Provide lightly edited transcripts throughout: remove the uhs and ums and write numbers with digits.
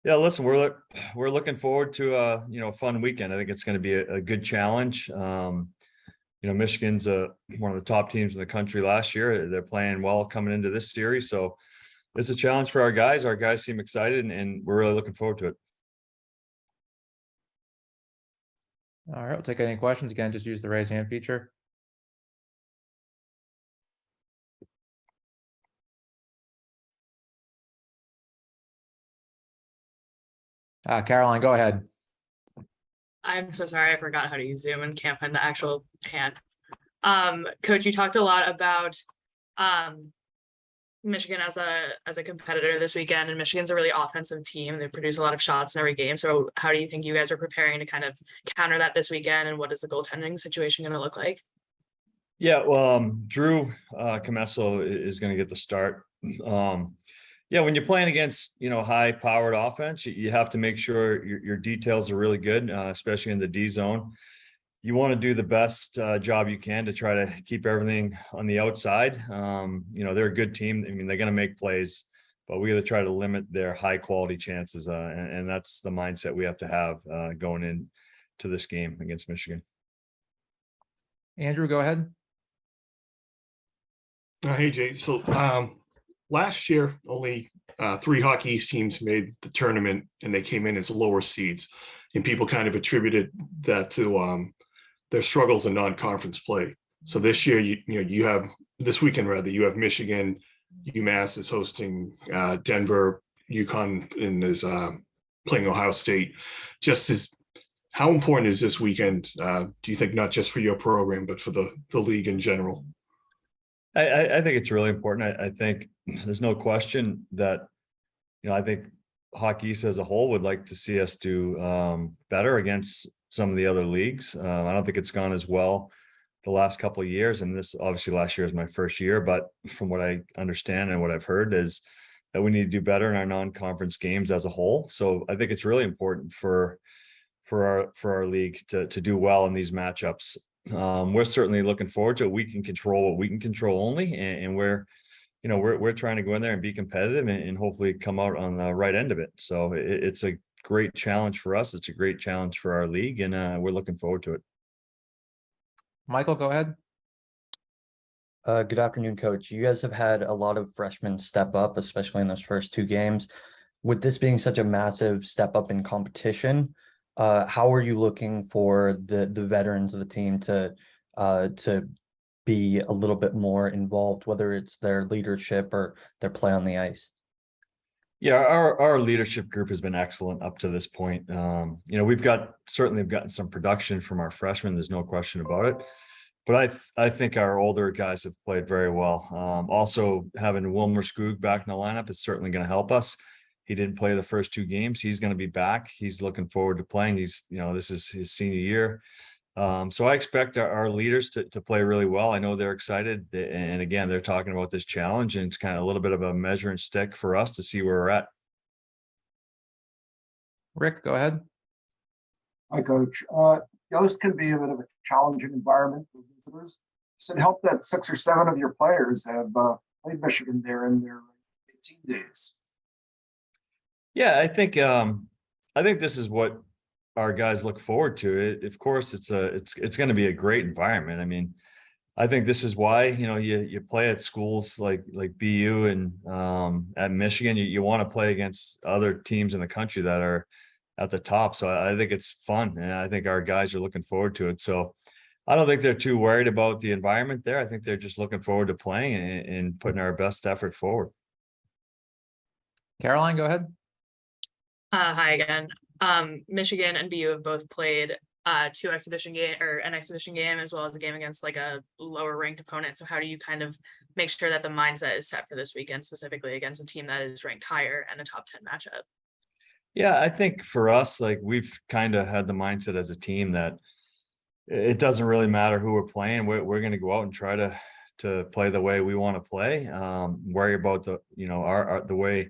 Yeah, listen, we're looking forward to a fun weekend. I think it's going to be a good challenge. Michigan's one of the top teams in the country last year. They're playing well coming into this series, so it's a challenge for our guys. Our guys seem excited, and we're really looking forward to it. All right, we'll take any questions. Again, just use the raise hand feature. Caroline, go ahead. I'm so sorry, I forgot how to use Zoom and can't find the actual hand. Coach, you talked a lot about Michigan as a competitor this weekend, and Michigan's a really offensive team. They produce a lot of shots in every game. So how do you think you guys are preparing to kind of counter that this weekend, and what is the goaltending situation going to look like? Yeah, well, Drew Camesso is going to get the start. Yeah, when you're playing against high-powered offense, you have to make sure your details are really good, especially in the D zone. You want to do the best job you can to try to keep everything on the outside. They're a good team. I mean, they're going to make plays, but we got to try to limit their high-quality chances, and that's the mindset we have to have going into this game against Michigan. Andrew, go ahead. Hey, Jay. So last year, only 3 Hockey East teams made the tournament, and they came in as lower seeds. And people kind of attributed that to their struggles in non-conference play. So this year, you have this weekend rather, you have Michigan, UMass is hosting Denver, UConn is playing Ohio State. How important is this weekend? Do you think not just for your program, but for the league in general? I think it's really important. I think there's no question that, I think Hockey East as a whole would like to see us do better against some of the other leagues. I don't think it's gone as well the last couple of years. And this obviously last year is my first year, but from what I understand and what I've heard is that we need to do better in our non-conference games as a whole. So I think it's really important for our league to do well in these matchups. We're certainly looking forward to it. We can control what we can control only, and we're trying to go in there and be competitive and hopefully come out on the right end of it. So it's a great challenge for us. It's a great challenge for our league, and we're looking forward to it. Michael, go ahead. Good afternoon, Coach. You guys have had a lot of freshmen step up, especially in those first 2 games. With this being such a massive step up in competition, how are you looking for the veterans of the team to be a little bit more involved, whether it's their leadership or their play on the ice? Yeah, our leadership group has been excellent up to this point. We've gotten some production from our freshmen. There's no question about it. But I think our older guys have played very well. Also, having Wilmer Skoog back in the lineup is certainly going to help us. He didn't play the first 2 games. He's going to be back. He's looking forward to playing. This is his senior year. So I expect our leaders to play really well. I know they're excited. And again, they're talking about this challenge, and it's kind of a little bit of a measuring stick for us to see where we're at. Rick, go ahead. Hi, Coach. Yost can be a bit of a challenging environment for visitors. Does it help that 6 or 7 of your players have played Michigan there in their 18 days? Yeah, I think this is what our guys look forward to. It, of course, it's going to be a great environment. I mean, I think this is why you play at schools like BU and at Michigan. You want to play against other teams in the country that are at the top. So I think it's fun, and I think our guys are looking forward to it. So I don't think they're too worried about the environment there. I think they're just looking forward to playing and putting our best effort forward. Caroline, go ahead. Hi again. Michigan and BU have both played an exhibition game as well as a game against like a lower ranked opponent. So how do you kind of make sure that the mindset is set for this weekend, specifically against a team that is ranked higher and a top 10 matchup? Yeah, I think for us, like we've kind of had the mindset as a team that it doesn't really matter who we're playing. We're going to go out and try to play the way we want to play. Worry about the way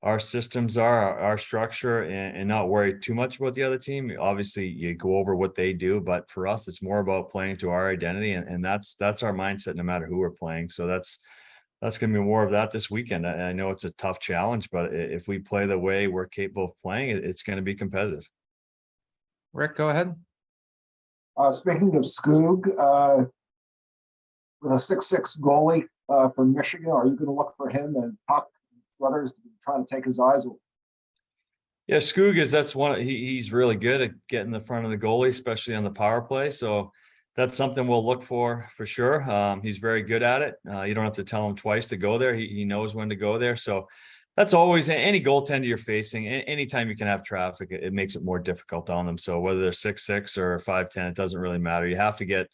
our systems are, our structure, and not worry too much about the other team. Obviously, you go over what they do, but for us, it's more about playing to our identity, and that's our mindset no matter who we're playing. So that's gonna be more of that this weekend. I know it's a tough challenge, but if we play the way we're capable of playing, it's gonna be competitive. Rick, go ahead. Speaking of Skoog, with a 6'6" goalie from Michigan, are you going to look for him and Puck and others to try to take his eyes away? Yeah, Skoog that's one, he's really good at getting the front of the goalie, especially on the power play. So that's something we'll look for sure. He's very good at it. You don't have to tell him twice to go there. He knows when to go there. So that's always any goaltender you're facing. Anytime you can have traffic, it makes it more difficult on them. So whether they're 6'6" or 5'10", it doesn't really matter. You have to get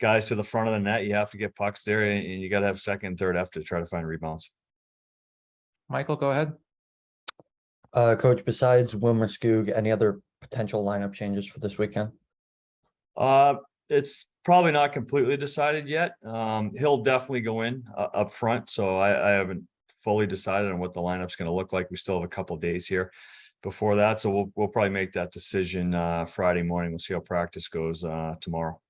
guys to the front of the net. You have to get pucks there, and you got to have second and third effort to try to find rebounds. Michael, go ahead. Coach, besides Wilmer Skoog, any other potential lineup changes for this weekend? It's probably not completely decided yet. He'll definitely go in up front. So I haven't fully decided on what the lineup's going to look like. We still have a couple days here before that. So we'll probably make that decision Friday morning. We'll see how practice goes tomorrow.